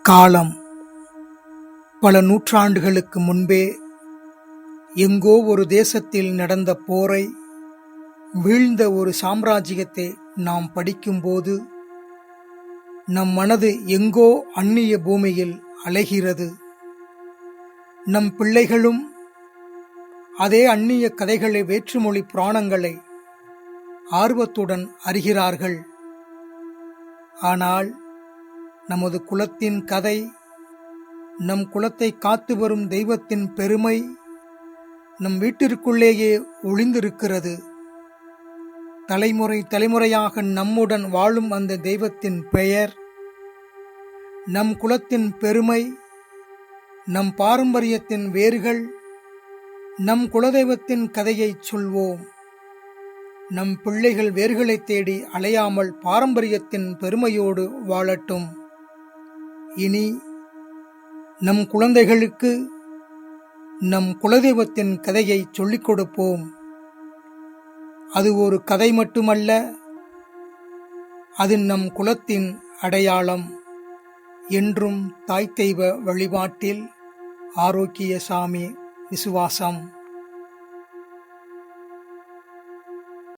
காலம் பல நூற்றாண்டுகளுக்கு முன்பே எங்கோ ஒரு தேசத்தில் நடந்த போரை, வீழ்ந்த ஒரு சாம்ராஜ்யத்தை நாம் படிக்கும்போது நம் மனது எங்கோ அந்நிய பூமியில் அலைகிறது. நம் பிள்ளைகளும் அதே அந்நிய கதைகளை, வேற்றுமொழி புராணங்களை ஆர்வத்துடன் அறிகிறார்கள். ஆனால் நமது குலத்தின் கதை, நம் குலத்தை காத்து வரும் தெய்வத்தின் பெருமை நம் வீட்டிற்குள்ளேயே ஒளிந்திருக்கிறது. தலைமுறை தலைமுறையாக நம்முடன் வாழும் அந்த தெய்வத்தின் பெயர், நம் குலத்தின் பெருமை, நம் பாரம்பரியத்தின் வேர்கள். நம் குலதெய்வத்தின் கதையை சொல்வோம். நம் பிள்ளைகள் வேர்களை தேடி அலையாமல் பாரம்பரியத்தின் பெருமையோடு வாழட்டும். இனி நம் குழந்தைகளுக்கு நம் குலதெய்வத்தின் கதையை சொல்லிக் கொடுப்போம். அது ஒரு கதை மட்டுமல்ல, அது நம் குலத்தின் அடையாளம். என்றும் தாய் தெய்வ வழிபாட்டில் ஆரோக்கியசாமி விசுவாசம்.